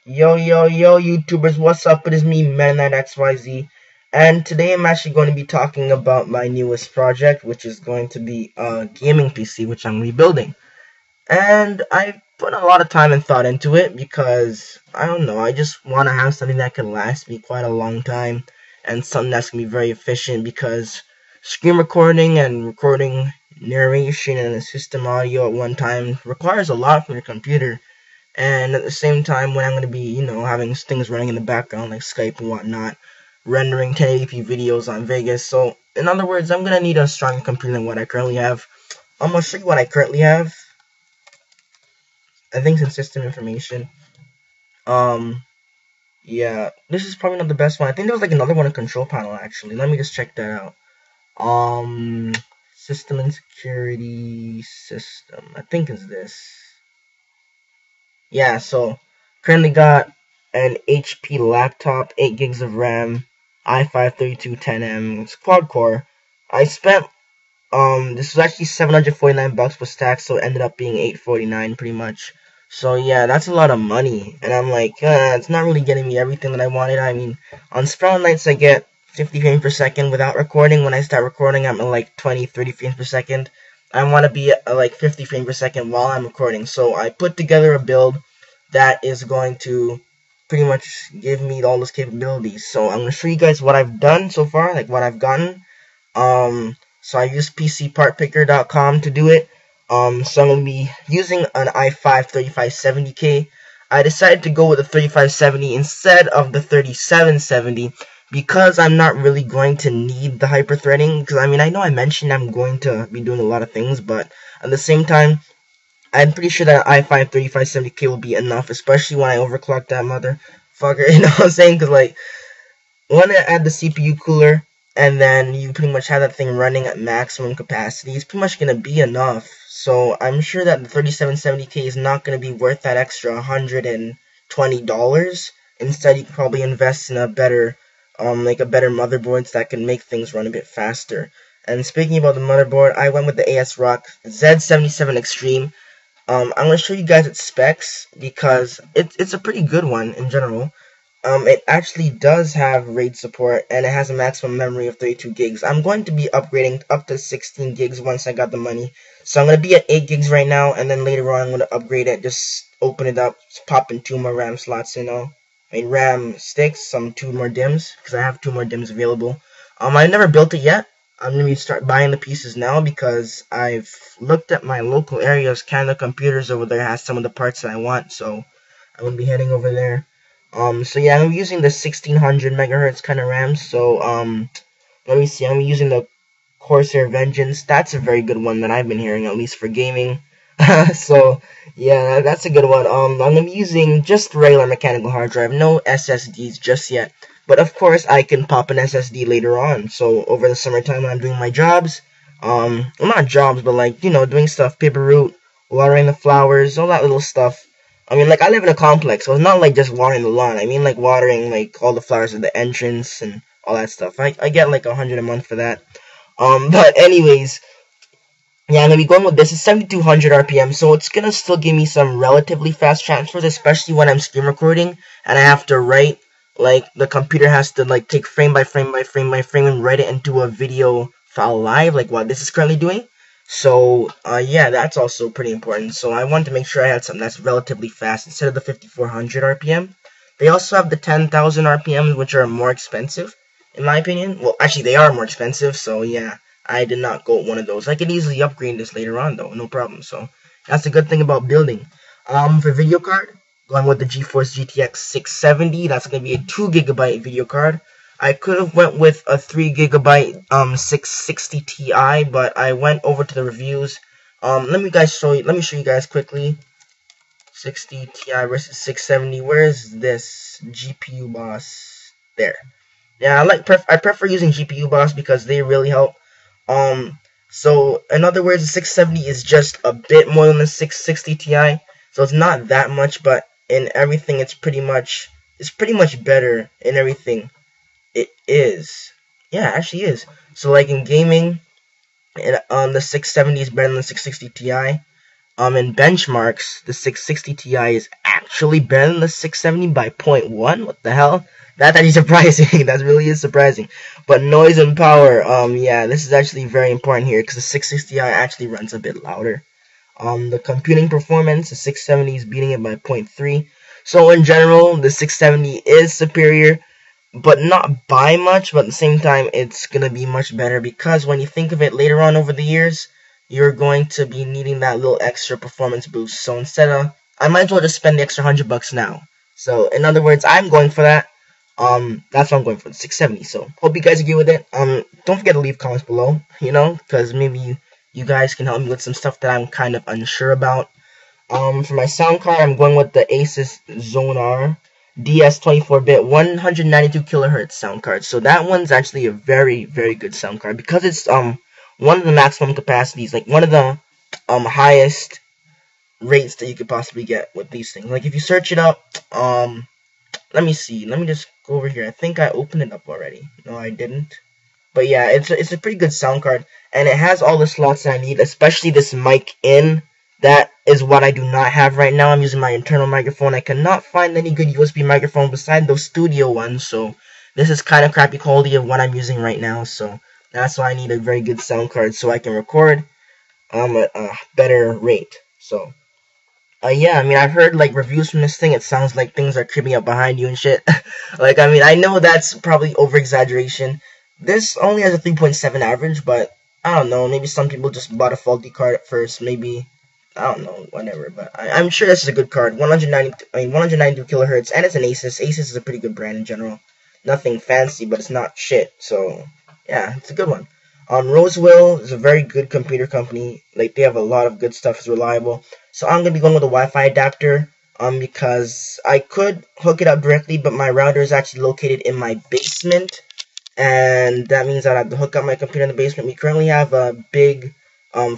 Yo, YouTubers, what's up? It is me, MetaKnight and today I'm actually going to be talking about my newest project, which is going to be a gaming PC, which I'm rebuilding. And I put a lot of time and thought into it because, I don't know, I just want to have something that can last me quite a long time, and something that's going to be very efficient because screen recording and recording narration and system audio at one time requires a lot from your computer. And at the same time, when I'm going to be, having things running in the background like Skype and whatnot, rendering 1080p videos on Vegas. So, in other words, I'm going to need a stronger computer than what I currently have. I'm going to show you what I currently have. I think it's in system information. Um, yeah, this is probably not the best one. I think there was like another one in control panel actually. Let me just check that out. System and security system. I think it's this. Yeah, so currently got an HP laptop, 8 gigs of RAM, i5-3210M, it's quad core. I spent this was actually $749 with tax, so it ended up being $849 pretty much. So yeah, that's a lot of money, and I'm like, it's not really getting me everything that I wanted. I mean, on Sprout nights I get 50 frames per second without recording. When I start recording, I'm at like 20, 30 frames per second. I want to be at like 50 frames per second while I'm recording. So I put together a build that is going to pretty much give me all those capabilities. So I'm going to show you guys what I've done so far, like what I've gotten. So I used PCPartPicker.com to do it. So I'm going to be using an i5 3570K. I decided to go with the 3570 instead of the 3770 because I'm not really going to need the hyper-threading. Because, I mean, I know I mentioned I'm going to be doing a lot of things, but at the same time, I'm pretty sure that i5 3570K will be enough, especially when I overclock that motherfucker, you know what I'm saying? Because, like, when I add the CPU cooler, and then you pretty much have that thing running at maximum capacity, it's pretty much going to be enough. So I'm sure that the 3770K is not going to be worth that extra $120. Instead, you can probably invest in a better, like a better motherboard that can make things run a bit faster. And speaking about the motherboard, I went with the ASRock Z77 Extreme. I'm going to show you guys its specs because it's a pretty good one in general. It actually does have RAID support, and it has a maximum memory of 32 gigs. I'm going to be upgrading up to 16 gigs once I got the money. So I'm going to be at 8 gigs right now, and then later on I'm going to upgrade it, just open it up, pop in 2 more RAM slots, RAM sticks, 2 more DIMMs, because I have 2 more DIMMs available. I never built it yet. I'm going to start buying the pieces now because I've looked at my local areas. Canada Computers over there has some of the parts that I want, so I'm going to be heading over there. So yeah, I'm using the 1600 megahertz kind of RAM. So, let me see. I'm using the Corsair Vengeance. That's a very good one that I've been hearing, at least for gaming. So, yeah, that's a good one. I'm gonna be using just regular mechanical hard drive, no SSDs just yet. But of course, I can pop an SSD later on. So over the summertime when I'm doing my jobs, well, not jobs, but like, doing stuff, paper route, watering the flowers, all that little stuff. I mean, like, I live in a complex, so it's not like just watering the lawn. I mean, like, watering, like, all the flowers at the entrance and all that stuff. I get, like, 100 a month for that. But anyways, yeah, I'm gonna be going with this. It's 7200 RPM, so it's gonna still give me some relatively fast transfers, especially when I'm screen recording, and I have to write, like, the computer has to, like, take frame by frame by frame by frame and write it into a video file live, like what this is currently doing. So, yeah, that's also pretty important. So I wanted to make sure I had something that's relatively fast instead of the 5400 RPM. They also have the 10,000 RPMs, which are more expensive, in my opinion. Well, actually, they are more expensive, so yeah, I did not go with one of those. I could easily upgrade this later on, though, no problem. So that's a good thing about building. For video card, going with the GeForce GTX 670. That's going to be a 2 gigabyte video card. I could have went with a 3 gigabyte 660 Ti, but I went over to the reviews. Let me show you guys quickly. 60 Ti versus 670. Where is this GPU boss? There. Yeah, I prefer using GPU boss because they really help. So in other words, the 670 is just a bit more than the 660 Ti. So it's not that much, but in everything it's pretty much better in everything. It is. Yeah, it actually is. So like in gaming, the 670 is better than the 660 Ti. in benchmarks, the 660 Ti is actually better than the 670 by 0.1. What the hell? That's actually surprising. That really is surprising. But noise and power, yeah, this is actually very important here because the 660 Ti actually runs a bit louder. The computing performance, the 670 is beating it by 0.3. So in general, the 670 is superior, but not by much, but at the same time, it's going to be much better because when you think of it later on over the years, you're going to be needing that little extra performance boost. So instead of, I might as well just spend the extra $100 now. So in other words, I'm going for that. That's what I'm going for, the 670. So hope you guys agree with it. Don't forget to leave comments below, because maybe you guys can help me with some stuff that I'm kind of unsure about. For my sound card, I'm going with the Asus Zonar DS 24-bit 192 kilohertz sound card. So that one's actually a very, very good sound card because it's one of the maximum capacities, like one of the highest rates that you could possibly get with these things. Like if you search it up, let me see. Let me just go over here. I think I opened it up already. No, I didn't. But yeah, it's a pretty good sound card, and it has all the slots that I need, especially this mic in. That is what I do not have right now. I'm using my internal microphone. I cannot find any good USB microphone beside those studio ones, so this is kind of crappy quality of what I'm using right now. So that's why I need a very good sound card so I can record at a better rate. So yeah, I mean, I've heard like reviews from this thing. It sounds like things are creeping up behind you and shit. Like, I mean, I know that's probably over exaggeration. This only has a 3.7 average, but I don't know. Maybe some people just bought a faulty card at first. Maybe, I don't know, whatever. But I'm sure this is a good card. 192 kilohertz, and it's an Asus. Asus is a pretty good brand in general. Nothing fancy, but it's not shit. So yeah, it's a good one. Rosewill is a very good computer company. Like, they have a lot of good stuff. It's reliable. So I'm gonna be going with a Wi-Fi adapter. Because I could hook it up directly, but my router is actually located in my basement. And that means I'd have to hook up my computer in the basement. We currently have a big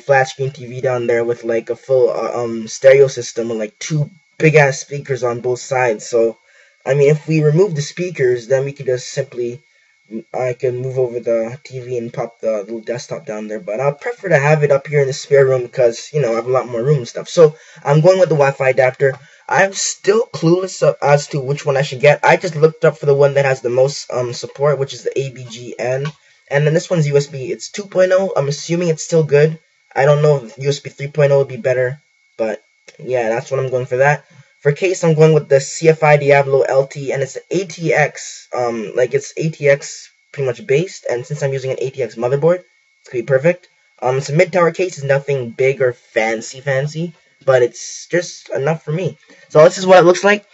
flat screen TV down there with like a full stereo system with like two big ass speakers on both sides. So I mean, if we remove the speakers, then we could just simply, I can move over the TV and pop the little desktop down there. But I'd prefer to have it up here in the spare room because, I have a lot more room and stuff. So I'm going with the Wi-Fi adapter. I'm still clueless as to which one I should get. I just looked up for the one that has the most support, which is the ABGN. And then this one's USB. It's 2.0. I'm assuming it's still good. I don't know if USB 3.0 would be better. But yeah, that's what I'm going for that. For case, I'm going with the CFI Diablo LT, and it's an ATX. It's ATX pretty much based. And since I'm using an ATX motherboard, it's gonna be perfect. It's a mid-tower case. It's nothing big or fancy. But it's just enough for me. So this is what it looks like.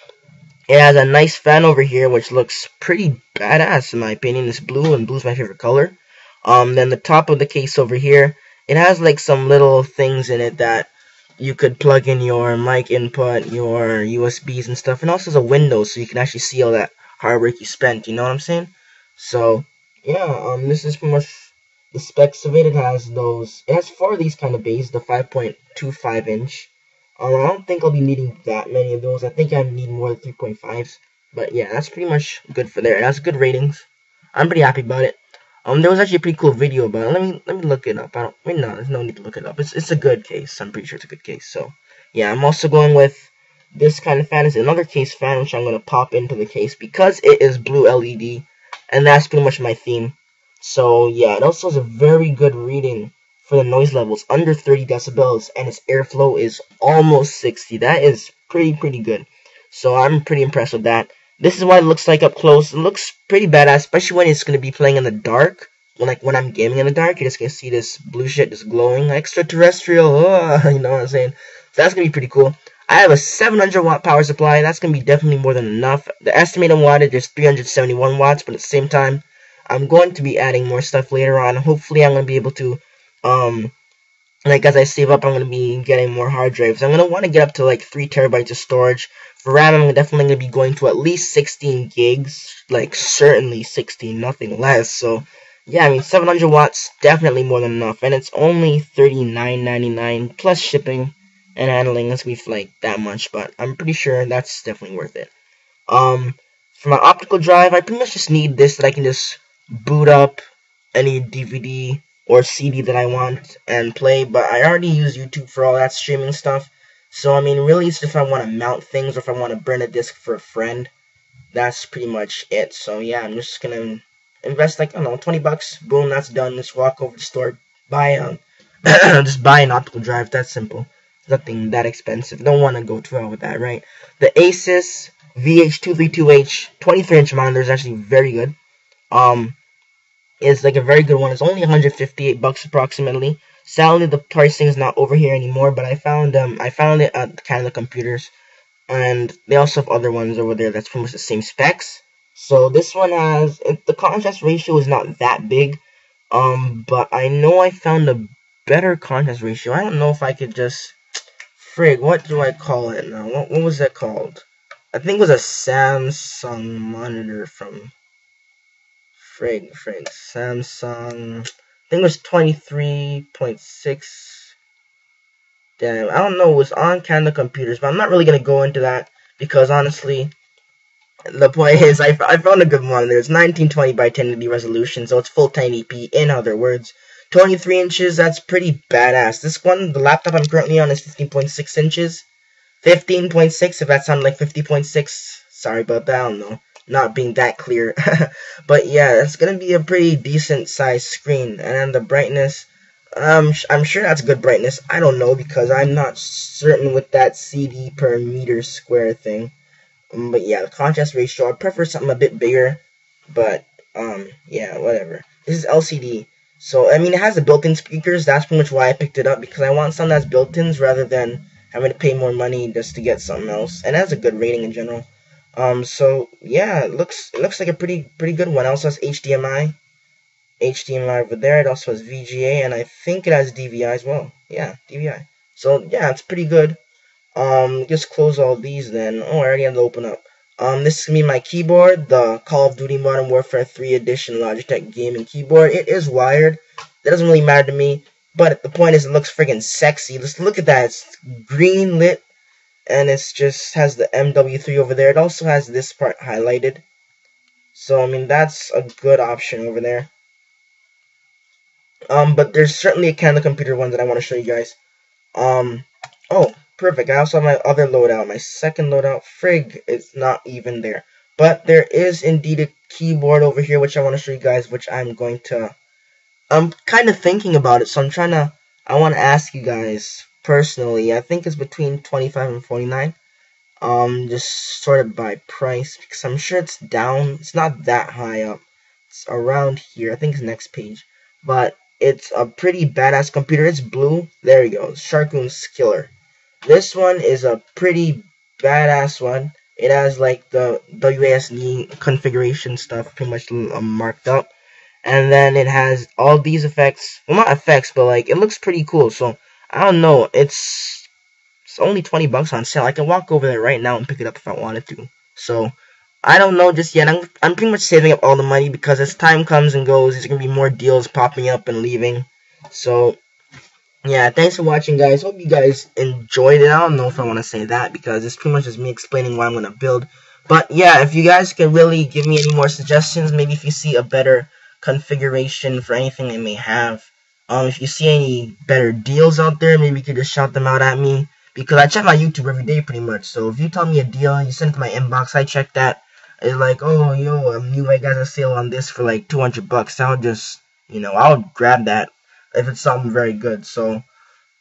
It has a nice fan over here, which looks pretty badass in my opinion. It's blue, and blue's my favorite color. Then the top of the case over here, it has like some little things in it that you could plug in your mic input, your USBs and stuff. And also has a window so you can actually see all that hard work you spent. You know what I'm saying? So yeah, this is pretty much the specs of it. It has 4 of these kind of bays, the 5.25 inch. I don't think I'll be needing that many of those. I think I need more than 3.5s. But yeah, that's pretty much good for there. It has good ratings. I'm pretty happy about it. There was actually a pretty cool video about it. Let me look it up. There's no need to look it up. It's a good case. I'm pretty sure it's a good case. So yeah, I'm also going with this kind of fan. It's another case fan, which I'm gonna pop into the case because it is blue LED, and that's pretty much my theme. So yeah, it also has a very good reading for the noise levels, under 30 decibels, and its airflow is almost 60. That is pretty good. So I'm pretty impressed with that. This is what it looks like up close. It looks pretty badass, especially when it's going to be playing in the dark. When I'm gaming in the dark, you're just going to see this blue shit just glowing, extraterrestrial, you know what I'm saying? So that's going to be pretty cool. I have a 700 watt power supply. That's going to be definitely more than enough. The estimated wattage is 371 watts, but at the same time, I'm going to be adding more stuff later on. Hopefully, I'm going to be able to as I save up, I'm going to be getting more hard drives. I'm going to want to get up to like 3 terabytes of storage. For RAM, I'm definitely going to be going to at least 16 gigs. Like, certainly 16, nothing less. So, yeah, I mean, 700 watts, definitely more than enough. And it's only $39.99 plus shipping and handling. It's going to be like that much, but I'm pretty sure that's definitely worth it. For my optical drive, I pretty much just need this that I can just boot up any DVD or CD that I want and play, but I already use YouTube for all that streaming stuff. So I mean, really, it's if I want to mount things or if I want to burn a disc for a friend. That's pretty much it. So yeah, I'm just gonna invest like, I don't know, 20 bucks. Boom, that's done. Just walk over to the store, buy just buy an optical drive. That's simple. Nothing that expensive. Don't want to go too well with that, right? The Asus VH232H 23-inch monitor is actually very good. It's like a very good one. It's only 158 bucks approximately. Sadly, the pricing is not over here anymore, but I found it at Canada Computers, and they also have other ones over there that's pretty much the same specs. So this one has, the contrast ratio is not that big, but I know I found a better contrast ratio. I don't know if I could just, frig, what do I call it now? What was that called? I think it was a Samsung monitor from, frig, Samsung, I think it was 23.6. Damn, I don't know, it was on Canada Computers, but I'm not really going to go into that, because honestly, the point is, I found a good monitor. It's 1920 by 1080 resolution, so it's full 1080p, in other words. 23 inches, that's pretty badass. This one, the laptop I'm currently on, is 15.6 inches. 15.6, if that sounded like 50.6, sorry about that, I don't know. Not being that clear. But yeah, it's going to be a pretty decent sized screen. And then the brightness, I'm sure that's good brightness. I don't know, because I'm not certain with that CD per meter square thing. But yeah, the contrast ratio, I prefer something a bit bigger. But, yeah, whatever. This is LCD. So, I mean, it has the built-in speakers. That's pretty much why I picked it up, because I want something that's built-ins rather than having to pay more money just to get something else. And it has a good rating in general. So yeah, it looks like a pretty good one. It also has HDMI over there. It also has VGA, and I think it has DVI as well. Yeah, DVI. So yeah, it's pretty good. Just close all these then. Oh, I already had to open up. This is gonna be my keyboard, the Call of Duty Modern Warfare 3 Edition Logitech gaming keyboard. It is wired. That doesn't really matter to me. But the point is, it looks friggin' sexy. Just look at that. It's green lit. And it just has the MW3 over there. It also has this part highlighted. So, I mean, that's a good option over there. But there's certainly a Canada Computer one that I want to show you guys. Oh, perfect. I also have my other loadout. My second loadout, frig, it's not even there. But there is indeed a keyboard over here, which I want to show you guys, which I'm kind of thinking about it. So I want to ask you guys personally. I think it's between 25 and 49. Just sorted by price, because I'm sure it's down. It's not that high up. It's around here. I think it's next page. But it's a pretty badass computer. It's blue. There you go. Sharkoon's Killer. This one is a pretty badass one. It has like the WASD configuration stuff pretty much marked up. And then it has all these effects. Well, not effects, but like it looks pretty cool. So I don't know. It's only 20 bucks on sale. I can walk over there right now and pick it up if I wanted to. So I don't know just yet. I'm pretty much saving up all the money, because as time comes and goes, there's gonna be more deals popping up and leaving. So yeah, thanks for watching, guys. Hope you guys enjoyed it. I don't know if I want to say that, because it's pretty much just me explaining what I'm gonna build. But yeah, if you guys can really give me any more suggestions, maybe if you see a better configuration for anything I may have, if you see any better deals out there, maybe you could just shout them out at me, because I check my YouTube every day pretty much. So if you tell me a deal, you send it to my inbox, I check that. It's like, oh, yo, new guy got a sale on this for like 200 bucks. I'll just, I'll grab that if it's something very good. So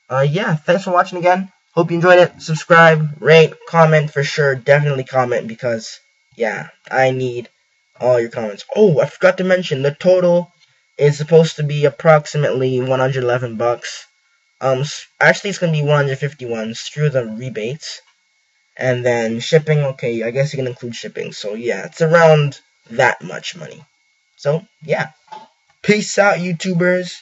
yeah, thanks for watching again. Hope you enjoyed it. Subscribe, rate, comment for sure. Definitely comment, because yeah, I need all your comments. Oh, I forgot to mention, the total is supposed to be approximately 111 bucks. Actually, it's gonna be 151. Screw the rebates. And then shipping, okay, I guess you can include shipping. So yeah, it's around that much money. So yeah, peace out, YouTubers.